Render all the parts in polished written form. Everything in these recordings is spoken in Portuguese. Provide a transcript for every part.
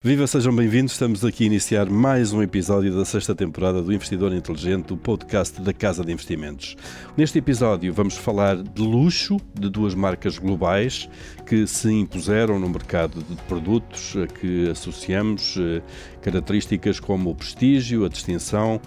Viva, sejam bem-vindos. Estamos aqui a iniciar mais um episódio da sexta temporada do Investidor Inteligente, o podcast da Casa de Investimentos. Neste episódio vamos falar de luxo, de duas marcas globais que se impuseram no mercado de produtos a que associamos características como o prestígio, a distinção,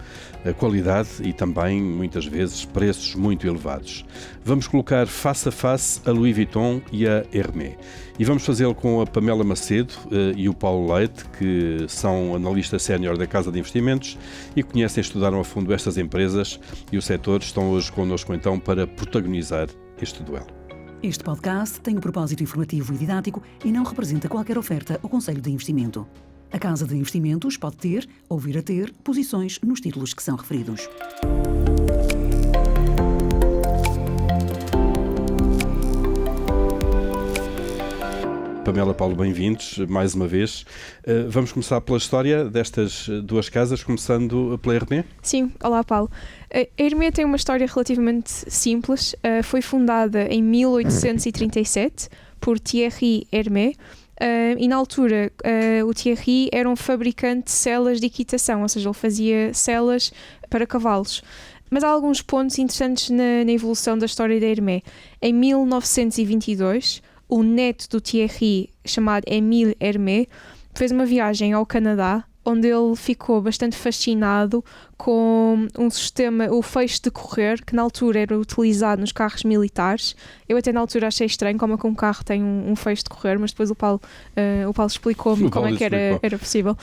a qualidade e também, muitas vezes, preços muito elevados. Vamos colocar face a face a Louis Vuitton e a Hermès. E vamos fazê-lo com a Pamela Macedo e o Paulo Leite, que são analistas sénior da Casa de Investimentos e conhecem e estudaram a fundo estas empresas e o setor. Estão hoje connosco então para protagonizar este duelo. Este podcast tem um propósito informativo e didático e não representa qualquer oferta ou conselho de investimento. A Casa de Investimentos pode ter ou vir a ter posições nos títulos que são referidos. Pamela, Paulo, bem-vindos mais uma vez. Vamos começar pela história destas duas casas, começando pela Hermès. Sim, olá Paulo. A Hermès tem uma história relativamente simples. Foi fundada em 1837 por Thierry Hermès. E na altura o Thierry era um fabricante de selas de equitação, ou seja, ele fazia selas para cavalos. Mas há alguns pontos interessantes na evolução da história da Hermès. Em 1922, o neto do Thierry, chamado Émile Hermès, fez uma viagem ao Canadá, onde ele ficou bastante fascinado com um sistema, o feixe de correr, que na altura era utilizado nos carros militares. Eu até na altura achei estranho como é que um carro tem um feixe de correr, mas depois o Paulo explicou-me como é que era possível.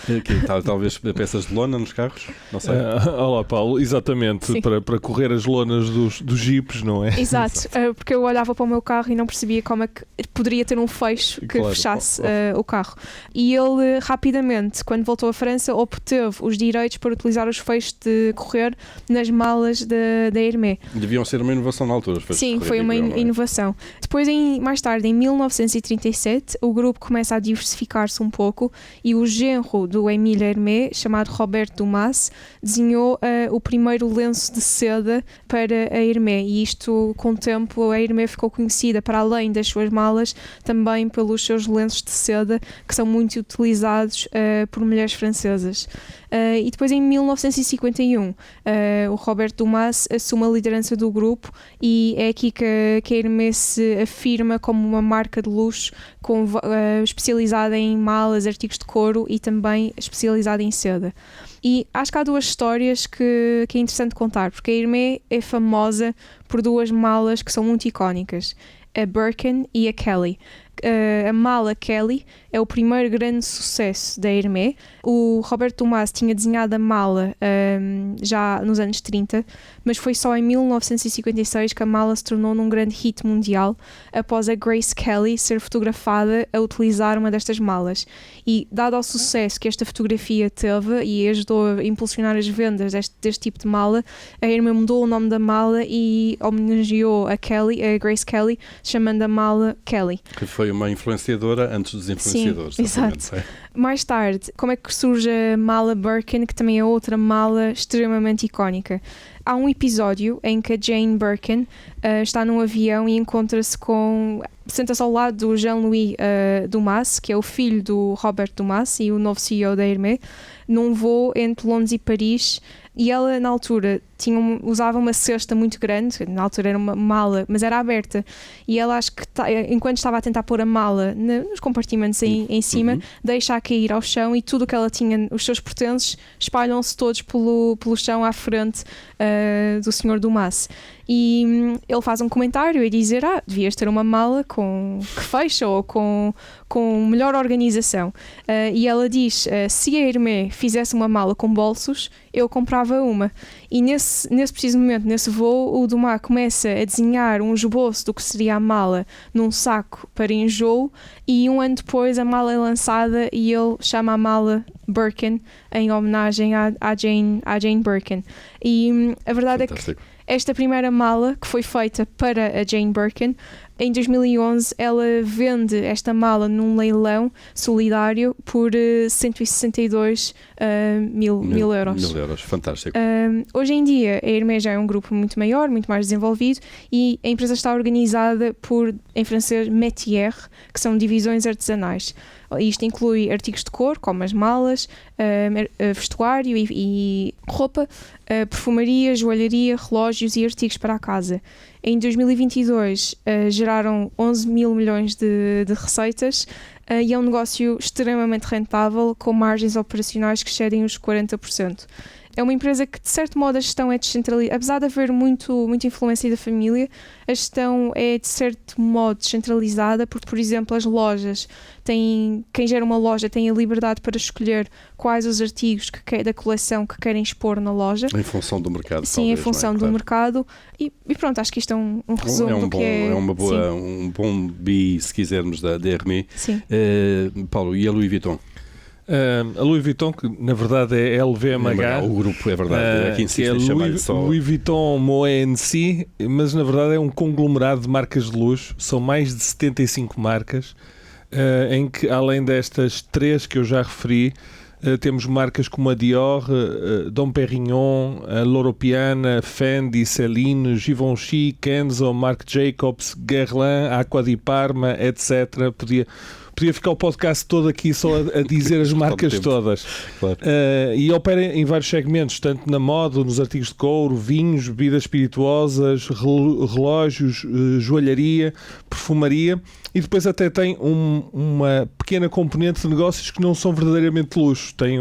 Talvez peças de lona nos carros? Não sei. Olá Paulo, exatamente, para correr as lonas dos jipes, não é? Exato, porque eu olhava para o meu carro e não percebia como é que poderia ter um feixe que fechasse o carro. E ele rapidamente, quando voltou à França, obteve os direitos para utilizar os feixes de correr nas malas da Hermès. Deviam ser uma inovação na altura. Sim, foi uma inovação. Depois, mais tarde, em 1937, o grupo começa a diversificar-se um pouco e o genro do Émile Hermès, chamado Robert Dumas, desenhou o primeiro lenço de seda para a Hermès. E isto, com o tempo, a Hermès ficou conhecida, para além das suas malas, também pelos seus lenços de seda, que são muito utilizados por mulheres francesas. E depois, em 1951, o Robert Dumas assume a liderança do grupo e é aqui que a Hermès se afirma como uma marca de luxo especializada em malas, artigos de couro e também especializada em seda. E acho que há duas histórias que é interessante contar, porque a Hermès é famosa por duas malas que são muito icónicas, a Birkin e a Kelly. A mala Kelly é o primeiro grande sucesso da Hermès. O Robert Dumas tinha desenhado a mala já nos anos 30, mas foi só em 1956 que a mala se tornou num grande hit mundial após a Grace Kelly ser fotografada a utilizar uma destas malas. E dado ao sucesso que esta fotografia teve e ajudou a impulsionar as vendas deste tipo de mala, a Hermès mudou o nome da mala e homenageou a Grace Kelly, chamando a mala Kelly. Que foi uma influenciadora antes dos influenciadores. Sim, exato. Mais tarde, como é que surge a mala Birkin, que também é outra mala extremamente icónica? Há um episódio em que a Jane Birkin está num avião e senta-se ao lado do Jean-Louis Dumas, que é o filho do Robert Dumas e o novo CEO da Hermès, num voo entre Londres e Paris. E ela, na altura, usava uma cesta muito grande, na altura era uma mala, mas era aberta. E ela, acho que enquanto estava a tentar pôr a mala nos compartimentos em cima, deixa-a cair ao chão e tudo o que ela tinha, os seus pertences, espalham-se todos pelo chão à frente do Sr. Dumas. E ele faz um comentário a dizer, devias ter uma mala que fecha ou com melhor organização. E ela diz, se a Hermès fizesse uma mala com bolsos, eu comprava uma. E nesse preciso momento, nesse voo, o Dumas começa a desenhar um esboço do que seria a mala num saco para enjoo, e um ano depois a mala é lançada e ele chama a mala Birkin em homenagem à Jane Birkin. E a verdade é que esta primeira mala, que foi feita para a Jane Birkin, Em 2011, ela vende esta mala num leilão solidário por 162 mil euros. 1000 euros, fantástico. Hoje em dia, a Hermès já é um grupo muito maior, muito mais desenvolvido, e a empresa está organizada por, em francês, métiers, que são divisões artesanais. Isto inclui artigos de cor, como as malas, vestuário e roupa, perfumaria, joalharia, relógios e artigos para a casa. Em 2022 geraram 11 mil milhões de receitas e é um negócio extremamente rentável, com margens operacionais que excedem os 40%. É uma empresa que, de certo modo, a gestão é descentralizada. Apesar de haver muita influência da família, a gestão é, de certo modo, descentralizada, porque, por exemplo, as lojas quem gera uma loja tem a liberdade para escolher quais os artigos da coleção que querem expor na loja. Em função do mercado. Sim, talvez, em função do mercado. E pronto, acho que isto é um resumo do que é. É um bom bi, se quisermos, da Hermès. Sim. Paulo, e a Louis Vuitton? A Louis Vuitton, que na verdade é LVMH. O grupo, é verdade. Aqui insiste em chamar-lhe só. Louis Vuitton Moët-Hennessy, mas na verdade é um conglomerado de marcas de luxo. São mais de 75 marcas, em que, além destas 3 que eu já referi, temos marcas como a Dior, Dom Perignon, a Loro Piana, Fendi, Celine, Givenchy, Kenzo, Marc Jacobs, Guerlain, Acqua di Parma, etc. Podia ficar o podcast todo aqui só a dizer as marcas todas. Claro. E opera em vários segmentos, tanto na moda, nos artigos de couro, vinhos, bebidas espirituosas, relógios, joalharia, perfumaria, e depois até tem uma pequena componente de negócios que não são verdadeiramente luxo. Tem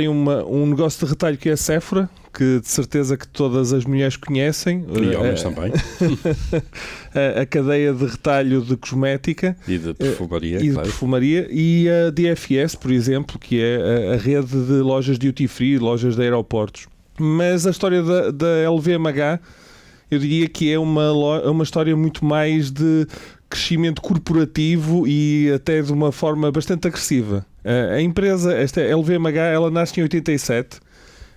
um negócio de retalho que é a Sephora, que de certeza que todas as mulheres conhecem. E homens também. A cadeia de retalho de cosmética. E de perfumaria, claro. Perfumaria. E a DFS, por exemplo, que é a rede de lojas duty free, lojas de aeroportos. Mas a história da LVMH, eu diria que é uma história muito mais de crescimento corporativo e até de uma forma bastante agressiva. A empresa, esta LVMH, ela nasce em 87.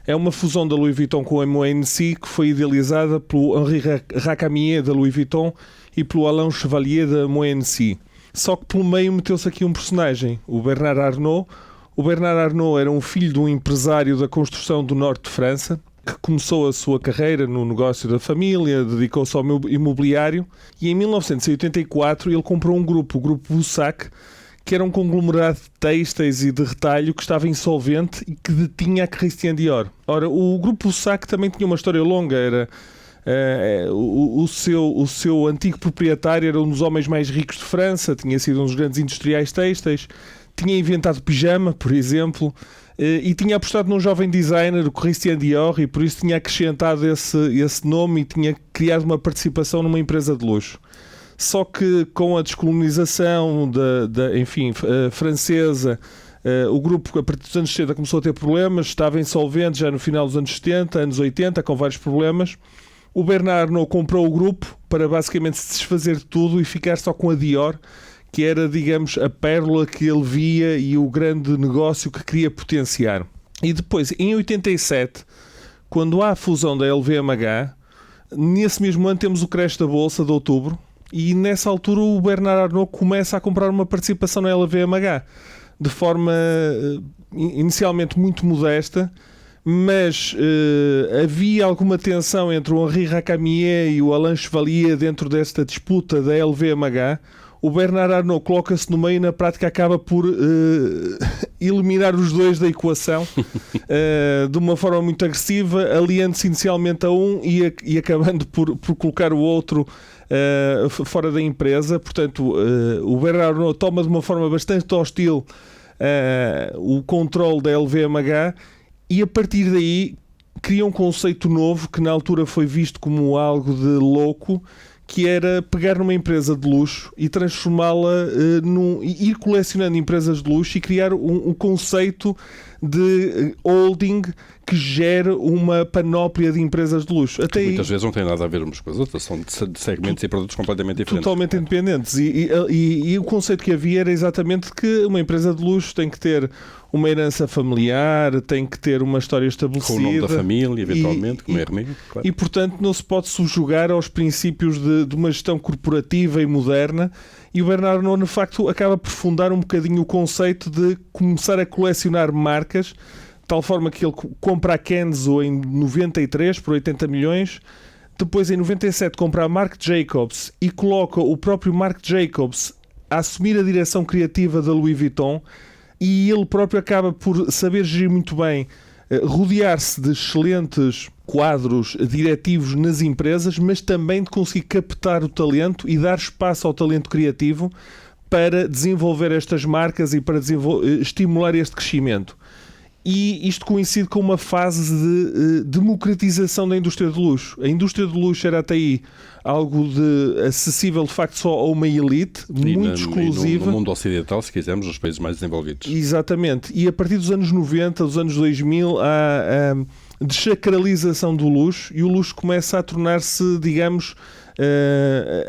É uma fusão da Louis Vuitton com a Moët-Hennessy, que foi idealizada pelo Henri Racamier da Louis Vuitton e pelo Alain Chevalier da Moët-Hennessy. Só que pelo meio meteu-se aqui um personagem, o Bernard Arnault. O Bernard Arnault era um filho de um empresário da construção do norte de França, que começou a sua carreira no negócio da família, dedicou-se ao imobiliário, e em 1984 ele comprou um grupo, o Grupo Boussac, que era um conglomerado de têxteis e de retalho que estava insolvente e que detinha a Christian Dior. Ora, o Grupo Boussac também tinha uma história longa. O seu antigo proprietário era um dos homens mais ricos de França, tinha sido um dos grandes industriais têxteis, tinha inventado pijama, por exemplo, e tinha apostado num jovem designer, o Christian Dior, e por isso tinha acrescentado esse nome e tinha criado uma participação numa empresa de luxo. Só que com a descolonização francesa, o grupo, a partir dos anos 60, começou a ter problemas, estava insolvente já no final dos anos 70, anos 80, com vários problemas. O Bernard Arnault comprou o grupo para basicamente se desfazer de tudo e ficar só com a Dior, que era, digamos, a pérola que ele via e o grande negócio que queria potenciar. E depois, em 87, quando há a fusão da LVMH, nesse mesmo ano temos o crash da Bolsa de outubro, e nessa altura o Bernard Arnault começa a comprar uma participação na LVMH de forma inicialmente muito modesta, mas havia alguma tensão entre o Henri Racamier e o Alain Chevalier dentro desta disputa da LVMH. O Bernard Arnault coloca-se no meio e na prática acaba por eliminar os dois da equação de uma forma muito agressiva, aliando-se inicialmente a um e acabando por colocar o outro fora da empresa. Portanto, o Bernard Arnault toma de uma forma bastante hostil o controle da LVMH e a partir daí cria um conceito novo que na altura foi visto como algo de louco, que era pegar numa empresa de luxo e transformá-la, ir colecionando empresas de luxo e criar um conceito de holding que gera uma panóplia de empresas de luxo. Até muitas vezes não tem nada a ver umas com as outras, são de segmentos e produtos completamente diferentes. Totalmente independentes. E o conceito que havia era exatamente que uma empresa de luxo tem que ter uma herança familiar, tem que ter uma história estabelecida. Com o nome da família, eventualmente, como é Hermès. Claro. E, portanto, não se pode subjugar aos princípios de de uma gestão corporativa e moderna, e o Bernard Arnault, de facto, acaba por fundar um bocadinho o conceito de começar a colecionar marcas, de tal forma que ele compra a Kenzo em 93 por 80 milhões, depois em 97 compra a Marc Jacobs e coloca o próprio Marc Jacobs a assumir a direção criativa da Louis Vuitton, e ele próprio acaba por saber gerir muito bem, rodear-se de excelentes quadros diretivos nas empresas, mas também de conseguir captar o talento e dar espaço ao talento criativo para desenvolver estas marcas e para estimular este crescimento. E isto coincide com uma fase de democratização da indústria de luxo. A indústria de luxo era até aí algo de acessível de facto só a uma elite, muito exclusiva. No mundo ocidental, se quisermos, nos países mais desenvolvidos. Exatamente. E a partir dos anos 90, dos anos 2000, há a desacralização do luxo, e o luxo começa a tornar-se, digamos,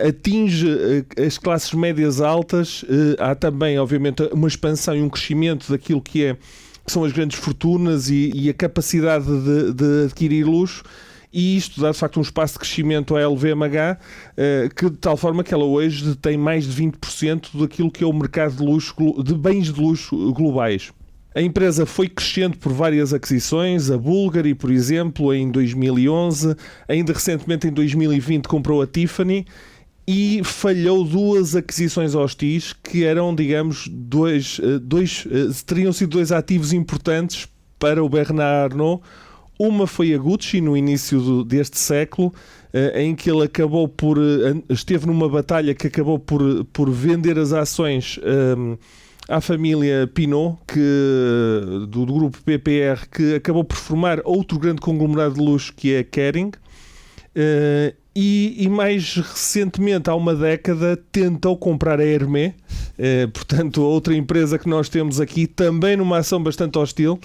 atinge as classes médias altas. Há também, obviamente, uma expansão e um crescimento daquilo que são as grandes fortunas e a capacidade de adquirir luxo, e isto dá de facto um espaço de crescimento à LVMH, que de tal forma que ela hoje tem mais de 20% daquilo que é o mercado de luxo, de bens de luxo globais. A empresa foi crescendo por várias aquisições, a Bulgari, por exemplo, em 2011, ainda recentemente em 2020 comprou a Tiffany, e falhou 2 aquisições hostis que eram, digamos, teriam sido 2 ativos importantes para o Bernard Arnault. Uma foi a Gucci no início deste século, em que ele esteve numa batalha que acabou por vender as ações à família Pinault, do grupo PPR, que acabou por formar outro grande conglomerado de luxo, que é a Kering. E mais recentemente, há uma década, tentou comprar a Hermès, portanto, outra empresa que nós temos aqui, também numa ação bastante hostil.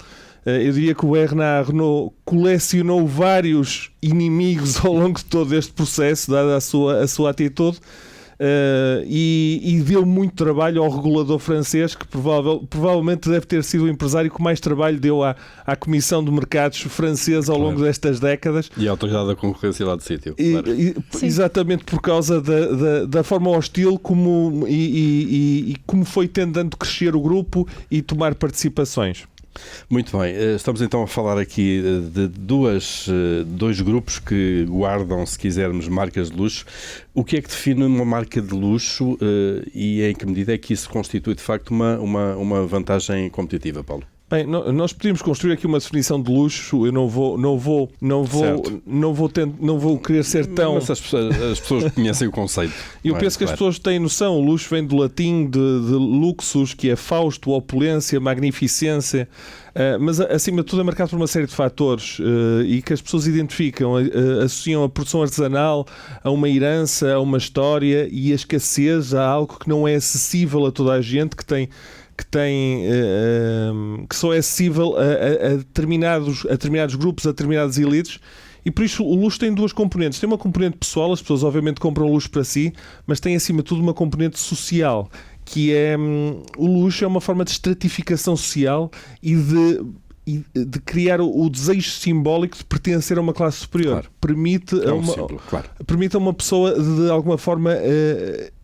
Eu diria que o Bernard Arnault colecionou vários inimigos ao longo de todo este processo, dada a sua atitude. E deu muito trabalho ao regulador francês, que provavelmente deve ter sido o empresário que mais trabalho deu à Comissão de Mercados francesa ao longo destas décadas. E a Autoridade da Concorrência lá de sítio. Claro. Exatamente por causa da forma hostil como foi tentando crescer o grupo e tomar participações. Muito bem, estamos então a falar aqui de dois grupos que guardam, se quisermos, marcas de luxo. O que é que define uma marca de luxo e em que medida é que isso constitui de facto uma vantagem competitiva, Paulo? Bem, nós podíamos construir aqui uma definição de luxo. Eu não vou querer ser tão... Mas as pessoas conhecem o conceito. Eu penso que as pessoas têm noção. O luxo vem do latim de luxus, que é fausto, opulência, magnificência, mas acima de tudo é marcado por uma série de fatores e que as pessoas identificam, associam a produção artesanal a uma herança, a uma história, e a escassez a algo que não é acessível a toda a gente, que só é acessível a determinados grupos, a determinadas elites. E por isso o luxo tem 2 componentes. Tem uma componente pessoal, as pessoas obviamente compram luxo para si, mas tem acima de tudo uma componente social, que é o luxo é uma forma de estratificação social e de criar o desejo simbólico de pertencer a uma classe superior. Claro. Permite a uma pessoa de alguma forma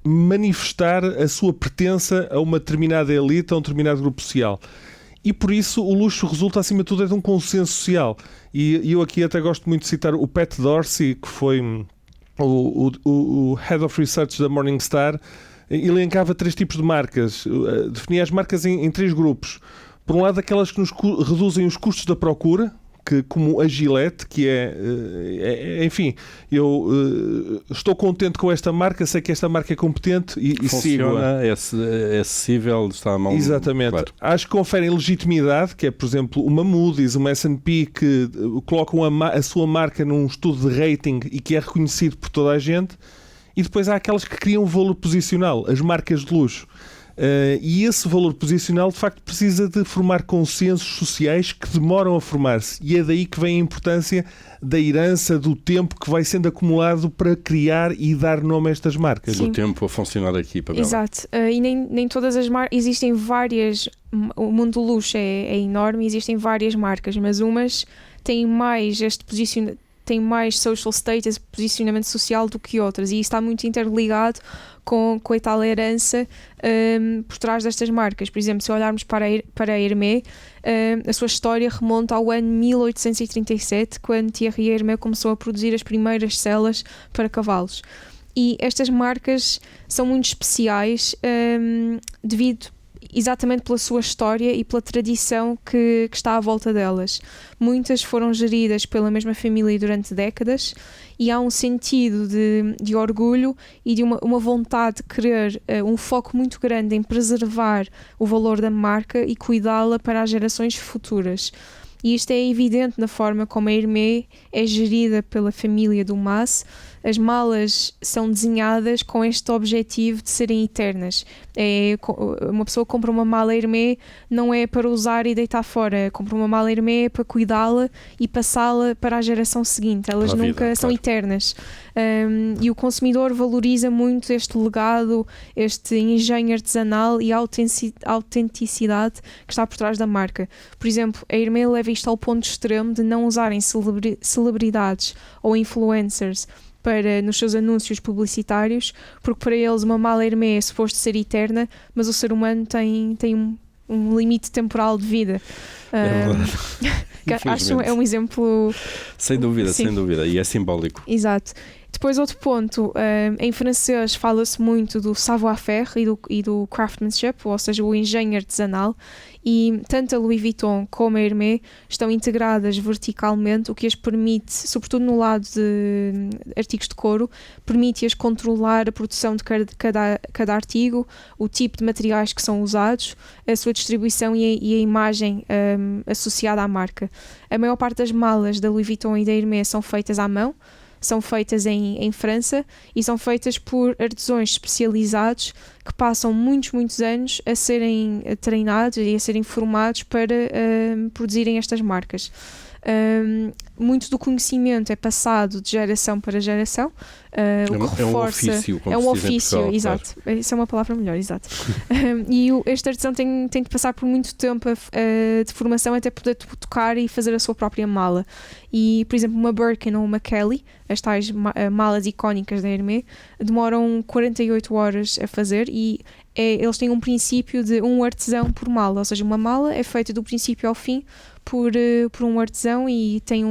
manifestar a sua pertença a uma determinada elite, a um determinado grupo social. E por isso o luxo resulta, acima de tudo, de um consenso social. E eu aqui até gosto muito de citar o Pat Dorsey, que foi o Head of Research da Morningstar. Ele elencava 3 tipos de marcas, definia as marcas em 3 grupos. Por um lado, aquelas que nos reduzem os custos da procura, como a Gillette, que enfim, eu estou contente com esta marca, sei que esta marca é competente e funciona, é acessível, está a mão. Exatamente. Claro. Acho que conferem legitimidade, que é, por exemplo, uma Moody's, uma S&P, que colocam a sua marca num estudo de rating e que é reconhecido por toda a gente. E depois há aquelas que criam valor posicional, as marcas de luxo. E esse valor posicional, de facto, precisa de formar consensos sociais que demoram a formar-se. E é daí que vem a importância da herança, do tempo que vai sendo acumulado para criar e dar nome a estas marcas. Sim. O tempo a funcionar aqui, Pamela. Exato. E nem todas as marcas... Existem várias... O mundo do luxo é enorme, existem várias marcas, mas umas têm mais este têm mais social status, posicionamento social do que outras, e isso está muito interligado com a tal herança por trás destas marcas. Por exemplo, se olharmos para a Hermès, a sua história remonta ao ano 1837, quando Thierry Hermès começou a produzir as primeiras selas para cavalos. E estas marcas são muito especiais devido exatamente pela sua história e pela tradição que está à volta delas. Muitas foram geridas pela mesma família durante décadas, e há um sentido de orgulho e de uma vontade de querer, um foco muito grande em preservar o valor da marca e cuidá-la para as gerações futuras. E isto é evidente na forma como a Hermès é gerida pela família Dumas. As malas são desenhadas com este objetivo de serem eternas. Uma pessoa compra uma mala Hermès não é para usar e deitar fora, compra uma mala Hermès para cuidá-la e passá-la para a geração seguinte. Elas nunca são eternas. E o consumidor valoriza muito este legado, este engenho artesanal e a autenticidade que está por trás da marca. Por exemplo, a Hermès leva isto ao ponto extremo de não usarem celebridades ou influencers nos seus anúncios publicitários, porque para eles uma mala Hermès é suposto ser eterna, mas o ser humano tem um limite temporal de vida. É verdade. Acho é um exemplo... Sem dúvida, sem dúvida, e é simbólico. Exato. Depois outro ponto, em francês fala-se muito do savoir-faire e do craftsmanship, ou seja, o engenho artesanal, e tanto a Louis Vuitton como a Hermès estão integradas verticalmente, o que as permite, sobretudo no lado de artigos de couro, permite-as controlar a produção de cada artigo, o tipo de materiais que são usados, a sua distribuição e a imagem associada à marca. A maior parte das malas da Louis Vuitton e da Hermès são feitas à mão, são feitas em França e são feitas por artesãos especializados que passam muitos anos a serem treinados e a serem formados para produzirem estas marcas. Muito do conhecimento é passado de geração para geração. É um ofício. É um ofício, exato. Claro. Isso é uma palavra melhor, exato. E este artesão tem de passar por muito tempo de formação até poder tocar e fazer a sua própria mala. E, por exemplo, uma Birkin ou uma Kelly, as tais malas icónicas da Hermès, demoram 48 horas a fazer, e eles têm um princípio de um artesão por mala, ou seja, uma mala é feita do princípio ao fim por um artesão e tem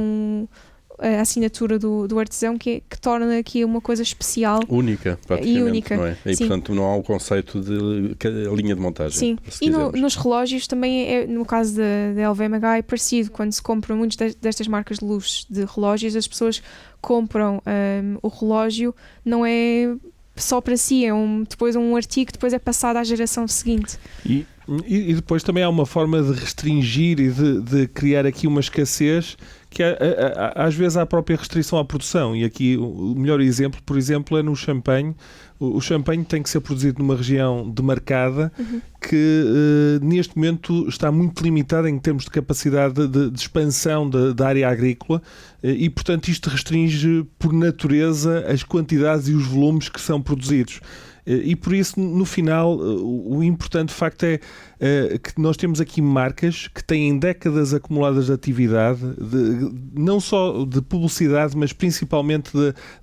a assinatura do artesão que torna aqui uma coisa especial. Única, praticamente, e única, não é? E portanto não há o conceito de linha de montagem. Sim, e nos relógios também, no caso da LVMH, é parecido. Quando se compram muitas destas marcas de luxo de relógios, as pessoas compram o relógio, não é só para si, é depois um artigo que depois é passado à geração seguinte. E depois também há uma forma de restringir e de criar aqui uma escassez que às vezes há a própria restrição à produção. E aqui o melhor exemplo, por exemplo, é no champanhe. O champanhe tem que ser produzido numa região demarcada que neste momento está muito limitada em termos de capacidade de expansão da área agrícola e, portanto, isto restringe por natureza as quantidades e os volumes que são produzidos. E por isso, no final, o importante facto é que nós temos aqui marcas que têm décadas acumuladas de atividade, não só de publicidade, mas principalmente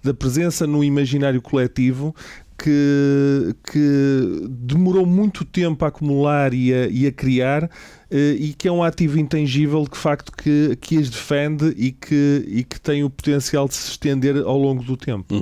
da presença no imaginário coletivo, que demorou muito tempo a acumular e a criar, e que é um ativo intangível de facto que as defende e que tem o potencial de se estender ao longo do tempo.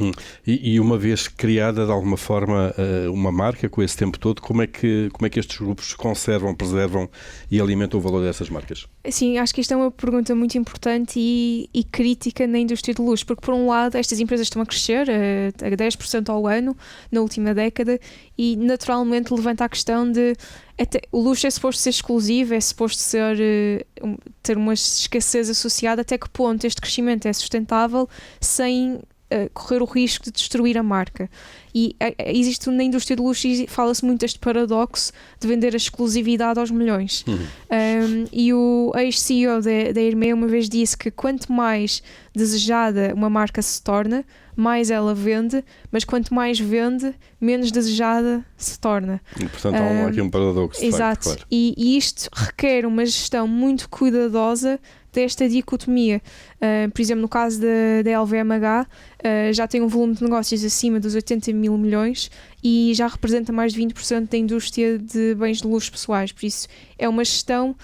E uma vez criada de alguma forma uma marca com esse tempo todo, como é que estes grupos conservam, preservam e alimentam o valor dessas marcas? Sim, acho que isto é uma pergunta muito importante e crítica na indústria de luxo, porque por um lado estas empresas estão a crescer a 10% ao ano na última década e naturalmente levanta a questão de o luxo é suposto ser exclusivo, é suposto ter uma escassez associada. Até que ponto este crescimento é sustentável sem correr o risco de destruir a marca? E existe na indústria do luxo, fala-se muito deste paradoxo de vender a exclusividade aos milhões. E o ex-CEO da Hermès uma vez disse que quanto mais desejada uma marca se torna, mais ela vende, mas quanto mais vende, menos desejada se torna. E, portanto, há aqui um paradoxo. Exato. Facto, claro. E isto requer uma gestão muito cuidadosa desta dicotomia. Por exemplo, no caso da LVMH, já tem um volume de negócios acima dos 80 mil milhões e já representa mais de 20% da indústria de bens de luxo pessoais. Por isso, é uma gestão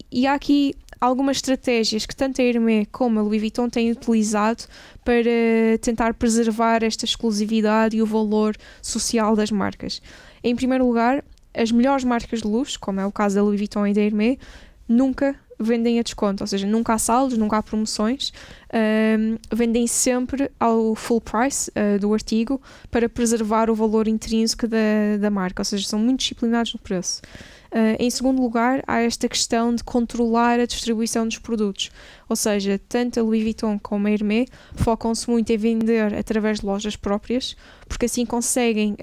e há aqui algumas estratégias que tanto a Hermès como a Louis Vuitton têm utilizado para tentar preservar esta exclusividade e o valor social das marcas. Em primeiro lugar, as melhores marcas de luxo, como é o caso da Louis Vuitton e da Hermès, nunca vendem a desconto, ou seja, nunca há saldos, nunca há promoções, vendem sempre ao full price do artigo para preservar o valor intrínseco da marca, ou seja, são muito disciplinados no preço. Em segundo lugar, há esta questão de controlar a distribuição dos produtos, ou seja, tanto a Louis Vuitton como a Hermès focam-se muito em vender através de lojas próprias, porque assim conseguem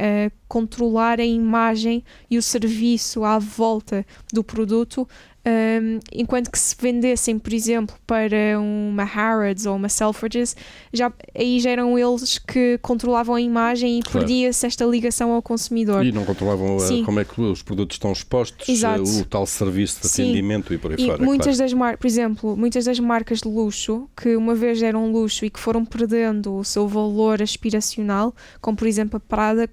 controlar a imagem e o serviço à volta do produto, enquanto que se vendessem, por exemplo, para uma Harrods ou uma Selfridges, aí já eram eles que controlavam a imagem e perdia-se esta ligação ao consumidor. E não controlavam como é que os produtos estão expostos, o tal serviço de atendimento e por aí fora. Muitas das por exemplo, muitas das marcas de luxo, que uma vez eram luxo e que foram perdendo o seu valor aspiracional, como por exemplo a Prada,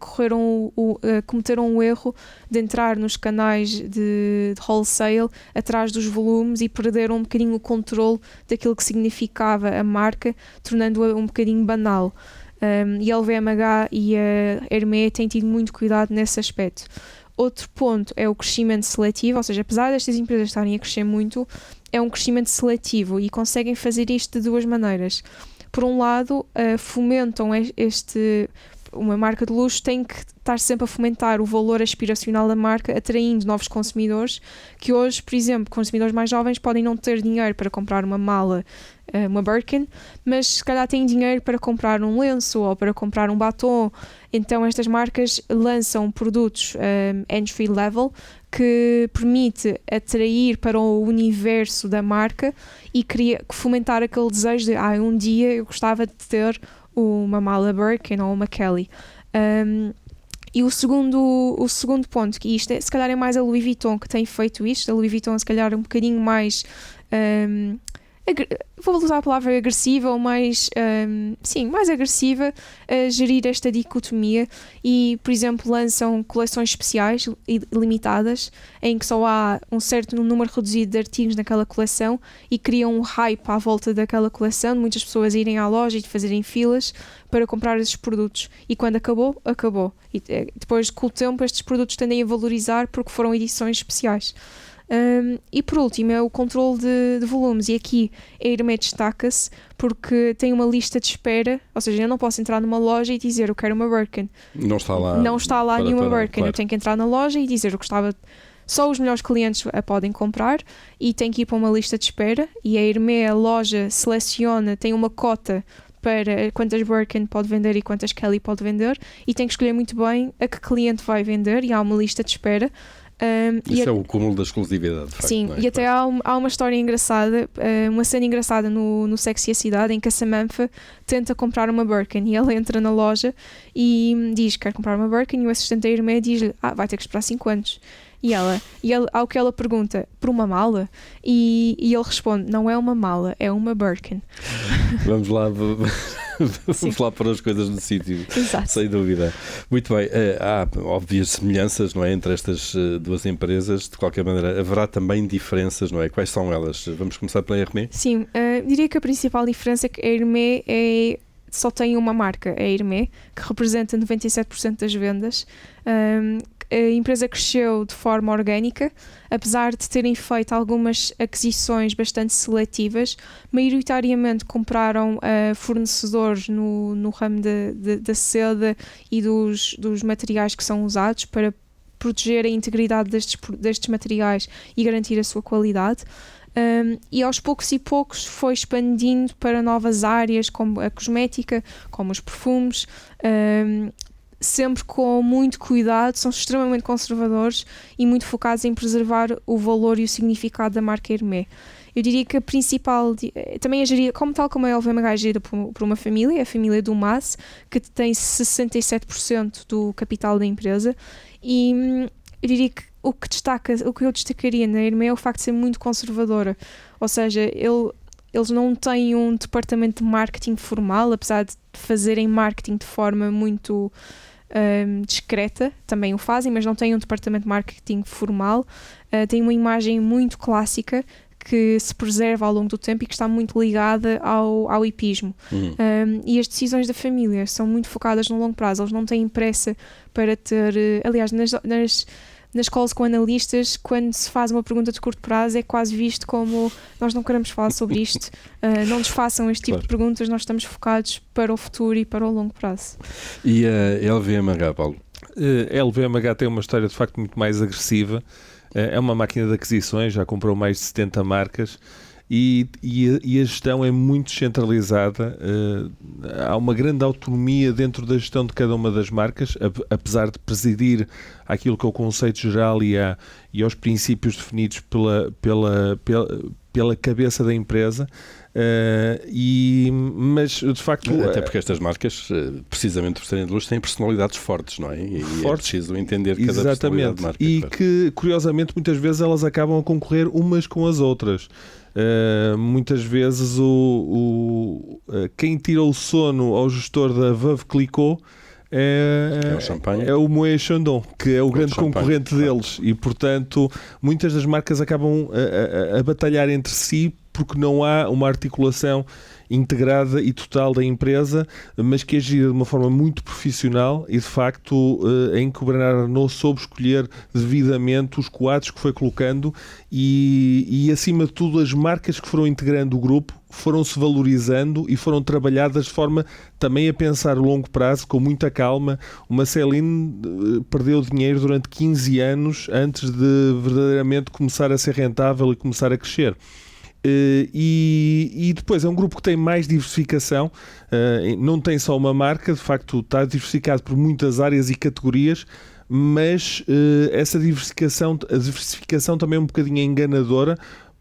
cometeram o erro de entrar nos canais de wholesale atrás dos volumes e perderam um bocadinho o controle daquilo que significava a marca, tornando-a um bocadinho banal. E a LVMH e a Hermès têm tido muito cuidado nesse aspecto. Outro ponto é o crescimento seletivo, ou seja, apesar destas empresas estarem a crescer muito, é um crescimento seletivo e conseguem fazer isto de duas maneiras. Por um lado, fomentam uma marca de luxo tem que estar sempre a fomentar o valor aspiracional da marca, atraindo novos consumidores, que hoje, por exemplo, consumidores mais jovens podem não ter dinheiro para comprar uma mala, uma Birkin, mas se calhar têm dinheiro para comprar um lenço ou para comprar um batom. Então estas marcas lançam produtos entry level que permite atrair para o universo da marca e fomentar aquele desejo de um dia eu gostava de ter uma mala Birkin ou uma Kelly. E o segundo ponto, que isto se calhar é mais a Louis Vuitton que tem feito isto, a Louis Vuitton se calhar um bocadinho mais vou usar a palavra agressiva ou mais agressiva a gerir esta dicotomia e, por exemplo, lançam coleções especiais e limitadas em que só há um certo número reduzido de artigos naquela coleção e criam um hype à volta daquela coleção, de muitas pessoas irem à loja e de fazerem filas para comprar esses produtos e quando acabou. E depois, com o tempo, estes produtos tendem a valorizar porque foram edições especiais. E por último é o controle de volumes, e aqui a Hermès destaca-se porque tem uma lista de espera, ou seja, eu não posso entrar numa loja e dizer eu quero uma Birkin, não está lá nenhuma Birkin, claro. Eu tenho que entrar na loja e dizer eu gostava, só os melhores clientes a podem comprar e tem que ir para uma lista de espera, e a Hermès, a loja, seleciona, tem uma cota para quantas Birkin pode vender e quantas Kelly pode vender, e tem que escolher muito bem a que cliente vai vender, e há uma lista de espera. Isso é o cúmulo da exclusividade, de facto. Sim, e até há uma história engraçada, uma cena engraçada no Sexy a Cidade, em que a Samantha tenta comprar uma Birkin e ela entra na loja e diz que quer comprar uma Birkin, e o assistente da Hermès diz-lhe, vai ter que esperar 5 anos. E ao que ela pergunta, por uma mala? E ele responde, não é uma mala, é uma Birkin. Vamos lá para as coisas no sítio. Exato. Sem dúvida. Muito bem, há óbvias semelhanças, não é, entre estas duas empresas. De qualquer maneira, haverá também diferenças, não é? Quais são elas? Vamos começar pela Hermès? Sim, diria que a principal diferença é que a Hermès só tem uma marca, a Hermès, que representa 97% das vendas. A empresa cresceu de forma orgânica, apesar de terem feito algumas aquisições bastante seletivas. Maioritariamente compraram fornecedores no ramo da seda e dos materiais que são usados para proteger a integridade destes materiais e garantir a sua qualidade. E aos poucos foi expandindo para novas áreas, como a cosmética, como os perfumes. sempre com muito cuidado, são extremamente conservadores e muito focados em preservar o valor e o significado da marca Hermès. Eu diria que a principal, também é gerida, tal como a LVMH é gerida por uma família, a família Dumas, que tem 67% do capital da empresa, e eu diria que o que eu destacaria na Hermès é o facto de ser muito conservadora, ou seja, eles não têm um departamento de marketing formal, apesar de fazerem marketing de forma muito discreta, também o fazem, mas não têm um departamento de marketing formal, têm uma imagem muito clássica que se preserva ao longo do tempo e que está muito ligada ao hipismo. E as decisões da família são muito focadas no longo prazo, eles não têm pressa para ter... aliás, nas calls com analistas, quando se faz uma pergunta de curto prazo, é quase visto como nós não queremos falar sobre isto, não nos façam este tipo de perguntas, nós estamos focados para o futuro e para o longo prazo. E a LVMH, Paulo? A LVMH tem uma história de facto muito mais agressiva, é uma máquina de aquisições, já comprou mais de 70 marcas e a gestão é muito centralizada, há uma grande autonomia dentro da gestão de cada uma das marcas, apesar de presidir aquilo que é o conceito geral e aos princípios definidos pela cabeça da empresa, mas de facto... Até porque estas marcas, precisamente por serem de luxo, têm personalidades fortes, não é? E fortes, é preciso entender cada personalidade de marca. E que, curiosamente, muitas vezes elas acabam a concorrer umas com as outras. Muitas vezes quem tira o sono ao gestor da Veuve Clicquot é o Moët Chandon, que é o grande concorrente deles, e portanto muitas das marcas acabam a batalhar entre si porque não há uma articulação integrada e total da empresa, mas que é gerida de uma forma muito profissional e de facto em que o Bernard Arnault soube escolher devidamente os quadros que foi colocando e acima de tudo as marcas que foram integrando o grupo foram-se valorizando e foram trabalhadas de forma também a pensar a longo prazo, com muita calma. Uma Celine perdeu dinheiro durante 15 anos antes de verdadeiramente começar a ser rentável e começar a crescer. E depois é um grupo que tem mais diversificação, não tem só uma marca, de facto está diversificado por muitas áreas e categorias, mas essa diversificação também é um bocadinho enganadora,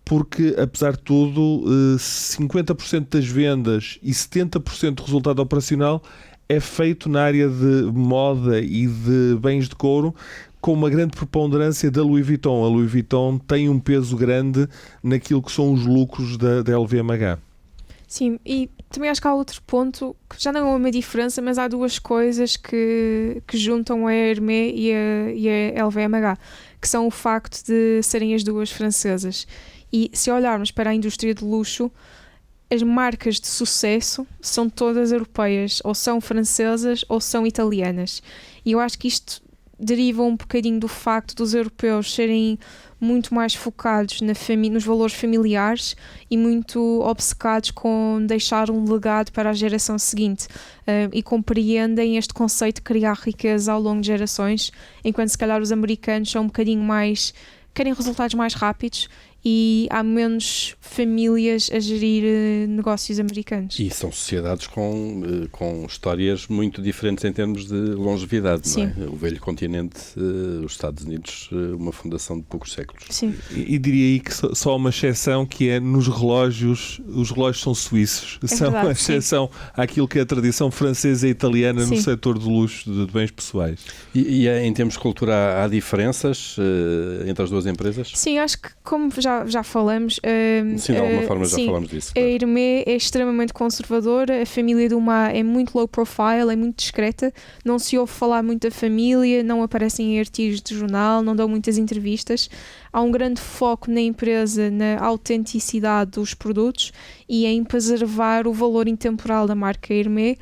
porque apesar de tudo 50% das vendas e 70% do resultado operacional é feito na área de moda e de bens de couro, com uma grande preponderância da Louis Vuitton. A Louis Vuitton tem um peso grande naquilo que são os lucros da LVMH. Sim, e também acho que há outro ponto, que já não é uma diferença, mas há duas coisas que juntam a Hermès e a LVMH, que são o facto de serem as duas francesas. E se olharmos para a indústria de luxo, as marcas de sucesso são todas europeias, ou são francesas ou são italianas. E eu acho que isto deriva um bocadinho do facto dos europeus serem muito mais focados nos valores familiares e muito obcecados com deixar um legado para a geração seguinte, e compreendem este conceito de criar riqueza ao longo de gerações, enquanto se calhar os americanos são um bocadinho mais, querem resultados mais rápidos e há menos famílias a gerir negócios americanos. E são sociedades com histórias muito diferentes em termos de longevidade, não é? O velho continente, os Estados Unidos, uma fundação de poucos séculos. Sim. E diria aí que só uma exceção, que é nos relógios, os relógios são suíços, são uma exceção àquilo que é a tradição francesa e italiana no setor do luxo de bens pessoais. E em termos de cultura há diferenças entre as duas empresas? Sim, acho que como já falamos, sim, de alguma forma já falamos disso. A Hermès é extremamente conservadora, a família Dumas é muito low profile, é muito discreta, não se ouve falar muito da família, não aparecem em artigos de jornal, não dão muitas entrevistas. Há um grande foco na empresa, na autenticidade dos produtos e em preservar o valor intemporal da marca Hermès.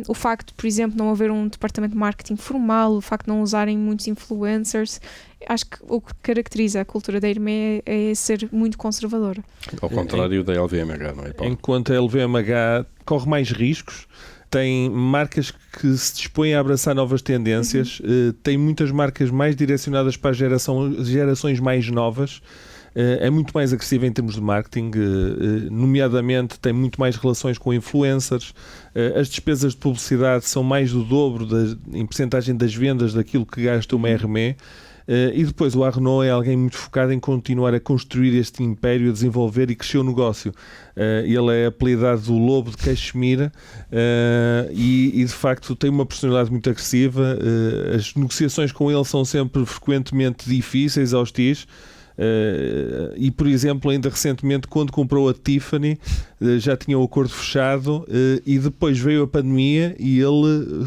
O facto de, por exemplo, não haver um departamento de marketing formal, o facto de não usarem muitos influencers, acho que o que caracteriza a cultura da Hermès é ser muito conservadora. Ao contrário da LVMH, não é, Paulo? Enquanto a LVMH corre mais riscos, tem marcas que se dispõem a abraçar novas tendências, tem muitas marcas mais direcionadas para as gerações mais novas, é muito mais agressiva em termos de marketing, nomeadamente tem muito mais relações com influencers, as despesas de publicidade são mais do dobro em percentagem das vendas daquilo que gasta uma RME. E depois o Arnault é alguém muito focado em continuar a construir este império, a desenvolver e crescer o negócio. Ele é apelidado do Lobo de Caxemira e de facto tem uma personalidade muito agressiva. As negociações com ele são sempre frequentemente difíceis, hostis. E, por exemplo, ainda recentemente, quando comprou a Tiffany, já tinha o acordo fechado e depois veio a pandemia e ele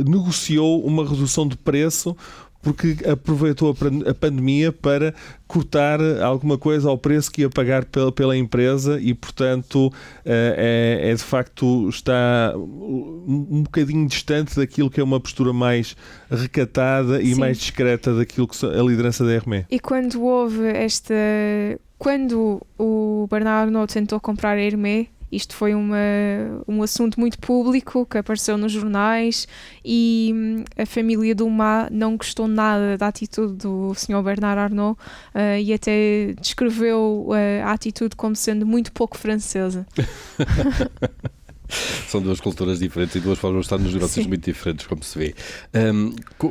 negociou uma redução de preço porque aproveitou a pandemia para cortar alguma coisa ao preço que ia pagar pela empresa e, portanto, de facto está um bocadinho distante daquilo que é uma postura mais recatada e mais discreta daquilo que é a liderança da RME. E quando houve quando o Bernard Arnault tentou comprar a Hermès, isto foi um assunto muito público que apareceu nos jornais e a família Dumas não gostou nada da atitude do Sr. Bernard Arnault e até descreveu a atitude como sendo muito pouco francesa. São duas culturas diferentes e duas formas de estar nos negócios muito diferentes, como se vê.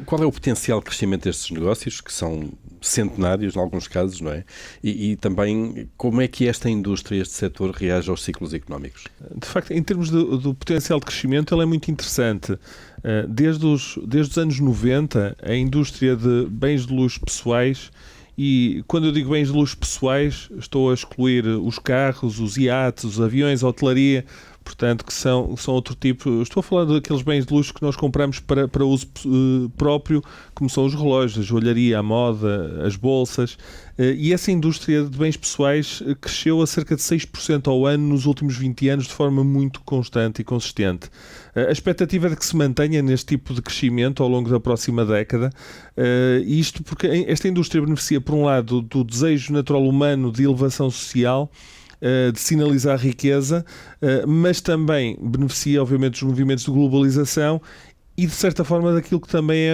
Qual é o potencial crescimento destes negócios, que são centenários em alguns casos, não é? E também como é que esta indústria, este setor, reage aos ciclos económicos? De facto, em termos do potencial de crescimento, ele é muito interessante. Desde os anos 90, a indústria de bens de luxo pessoais, e quando eu digo bens de luxo pessoais, estou a excluir os carros, os iates, os aviões, a hotelaria, portanto, que são outro tipo. Estou a falar daqueles bens de luxo que nós compramos para uso próprio, como são os relógios, a joalharia, a moda, as bolsas. E essa indústria de bens pessoais cresceu a cerca de 6% ao ano nos últimos 20 anos de forma muito constante e consistente. A expectativa é de que se mantenha neste tipo de crescimento ao longo da próxima década. Isto porque esta indústria beneficia, por um lado, do desejo natural humano de elevação social, de sinalizar riqueza, mas também beneficia, obviamente, dos movimentos de globalização e, de certa forma, daquilo que também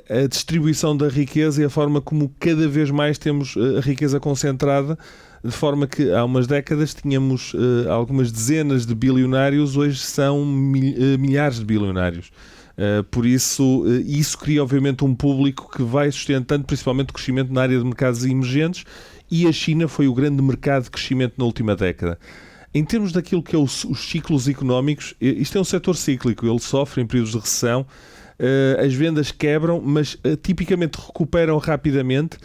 é a distribuição da riqueza e a forma como cada vez mais temos a riqueza concentrada, de forma que há umas décadas tínhamos algumas dezenas de bilionários, hoje são milhares de bilionários. Por isso, isso cria, obviamente, um público que vai sustentando principalmente o crescimento na área de mercados emergentes, e a China foi o grande mercado de crescimento na última década. Em termos daquilo que é os ciclos económicos, isto é um setor cíclico, ele sofre em períodos de recessão, as vendas quebram, mas tipicamente recuperam rapidamente,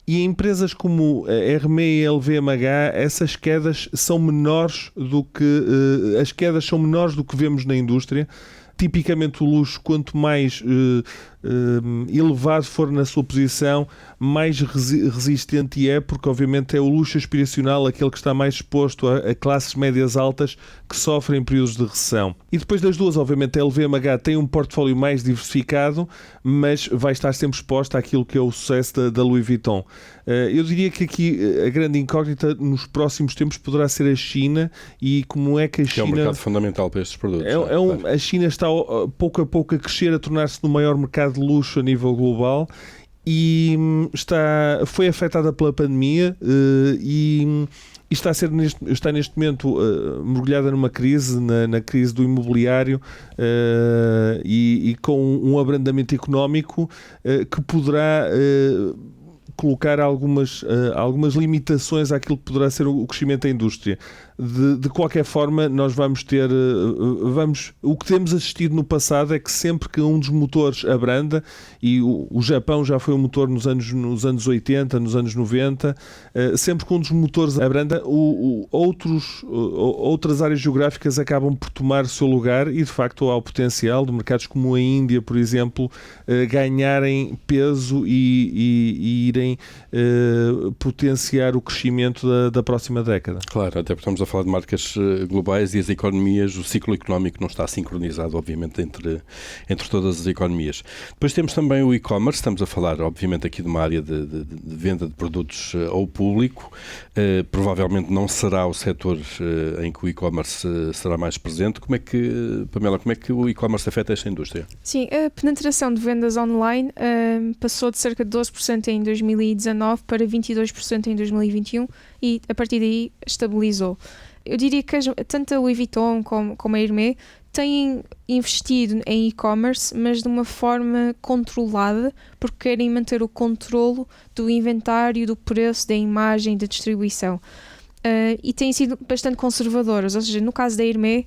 e em empresas como a Hermès e a LVMH, essas quedas são menores do que vemos na indústria. Tipicamente o luxo, quanto mais elevado for na sua posição, mais resistente é, porque obviamente é o luxo aspiracional aquele que está mais exposto a classes médias altas que sofrem períodos de recessão. E depois das duas, obviamente, a LVMH tem um portfólio mais diversificado, mas vai estar sempre exposta àquilo que é o sucesso da Louis Vuitton. Eu diria que aqui a grande incógnita nos próximos tempos poderá ser a China e como é que a China... Que é um mercado fundamental para estes produtos. Claro. A China está pouco a pouco a crescer, a tornar-se no maior mercado de luxo a nível global e foi afetada pela pandemia e está neste momento mergulhada numa crise, na crise do imobiliário e com um abrandamento económico que poderá colocar algumas limitações àquilo que poderá ser o crescimento da indústria. De qualquer forma, nós vamos ter... o que temos assistido no passado é que sempre que um dos motores abranda, e o Japão já foi um motor nos anos 80, nos anos 90, sempre que um dos motores abranda, outras áreas geográficas acabam por tomar o seu lugar e, de facto, há o potencial de mercados como a Índia, por exemplo, ganharem peso e irem potenciar o crescimento da próxima década. Claro, até porque estamos a falar de marcas globais e as economias, o ciclo económico não está sincronizado, obviamente, entre todas as economias. Depois temos também o e-commerce, estamos a falar, obviamente, aqui de uma área de venda de produtos ao público. Provavelmente não será o setor em que o e-commerce será mais presente. Pamela, como é que o e-commerce afeta esta indústria? Sim, a penetração de vendas online passou de cerca de 12% em 2020 2019 para 22% em 2021 e a partir daí estabilizou. Eu diria que tanto a Louis Vuitton como a Hermès têm investido em e-commerce, mas de uma forma controlada, porque querem manter o controlo do inventário, do preço, da imagem, da distribuição. E têm sido bastante conservadoras, ou seja, no caso da Hermès,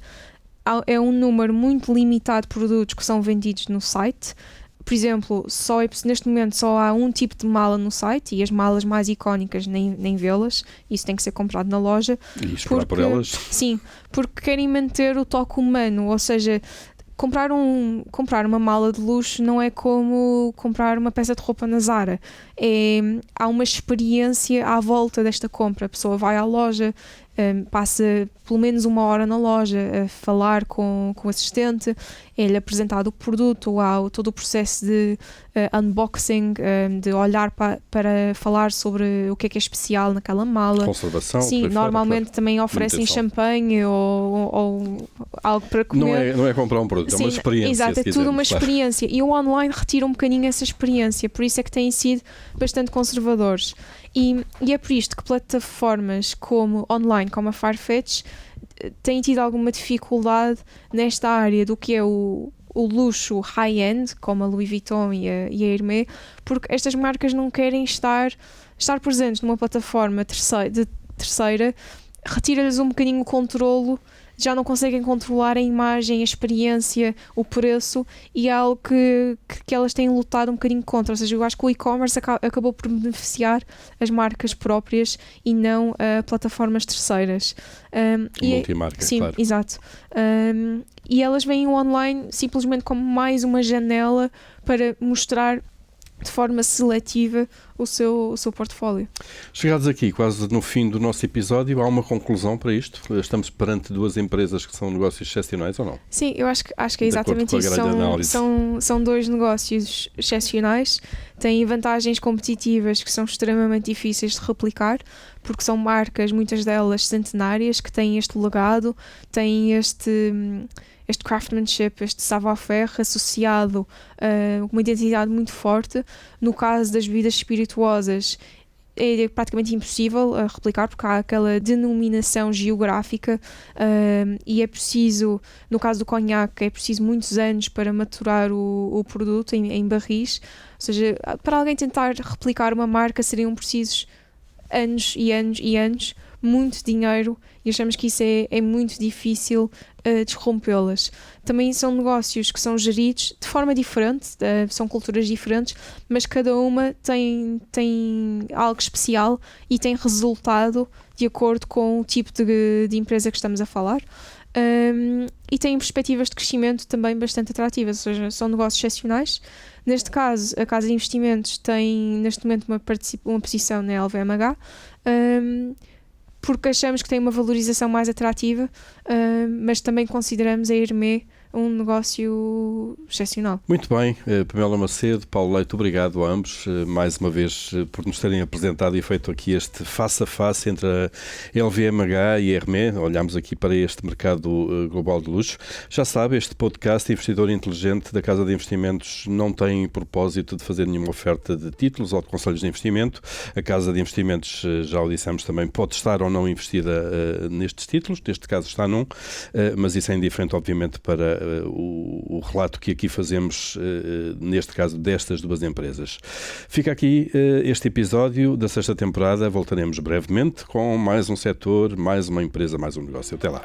é um número muito limitado de produtos que são vendidos no site. Por exemplo, neste momento só há um tipo de mala no site e as malas mais icónicas nem vê-las, isso tem que ser comprado na loja. E esperar por elas? Sim, porque querem manter o toque humano, ou seja, comprar uma mala de luxo não é como comprar uma peça de roupa na Zara. Há uma experiência à volta desta compra. A pessoa vai à loja, passa pelo menos 1 hora na loja a falar com o assistente, é-lhe apresentado o produto, há todo o processo de unboxing, de olhar para falar sobre o que é especial naquela mala. Conservação. Sim, normalmente também oferecem champanhe ou algo para comer. Não é comprar um produto, Sim, é uma experiência. Exato, é tudo uma experiência. E o online retira um bocadinho essa experiência, por isso é que têm sido bastante conservadores. E é por isto que plataformas online como a Farfetch têm tido alguma dificuldade nesta área do que é o luxo high-end, como a Louis Vuitton e a Hermès, porque estas marcas não querem estar presentes numa plataforma terceira, retira-lhes um bocadinho o controlo, já não conseguem controlar a imagem, a experiência, o preço, e é algo que elas têm lutado um bocadinho contra. Ou seja, eu acho que o e-commerce acabou por beneficiar as marcas próprias e não plataformas terceiras. Multimarca, sim, claro. Exato. E elas veem o online simplesmente como mais uma janela para mostrar de forma seletiva o seu portfólio. Chegados aqui, quase no fim do nosso episódio, há uma conclusão para isto? Estamos perante 2 empresas que são negócios excepcionais ou não? Sim, eu acho que é exatamente isso. São 2 negócios excepcionais, têm vantagens competitivas que são extremamente difíceis de replicar, porque são marcas, muitas delas centenárias, que têm este legado, têm este craftsmanship, este savoir-faire associado a uma identidade muito forte. No caso das bebidas espirituosas, é praticamente impossível a replicar, porque há aquela denominação geográfica e é preciso, no caso do conhaque, é preciso muitos anos para maturar o produto em barris. Ou seja, para alguém tentar replicar uma marca seriam precisos anos e anos e anos, muito dinheiro, e achamos que isso é muito difícil desrompê-las. Também são negócios que são geridos de forma diferente, são culturas diferentes, mas cada uma tem algo especial e tem resultado de acordo com o tipo de empresa que estamos a falar. E têm perspectivas de crescimento também bastante atrativas, ou seja, são negócios excepcionais. Neste caso, a Casa de Investimentos tem neste momento uma posição na LVMH, porque achamos que tem uma valorização mais atrativa, mas também consideramos a Hermès um negócio excepcional. Muito bem, Pamela Macedo, Paulo Leite, obrigado a ambos mais uma vez por nos terem apresentado e feito aqui este face a face entre a LVMH e a Hermès. Olhamos aqui para este mercado global de luxo. Já sabe, este podcast Investidor Inteligente da Casa de Investimentos não tem propósito de fazer nenhuma oferta de títulos ou de conselhos de investimento. A Casa de Investimentos, já o dissemos também, pode estar ou não investida nestes títulos, neste caso está num, mas isso é indiferente obviamente para o relato que aqui fazemos, neste caso, destas 2 empresas. Fica aqui este episódio da 6ª temporada. Voltaremos brevemente com mais um setor, mais uma empresa, mais um negócio. Até lá.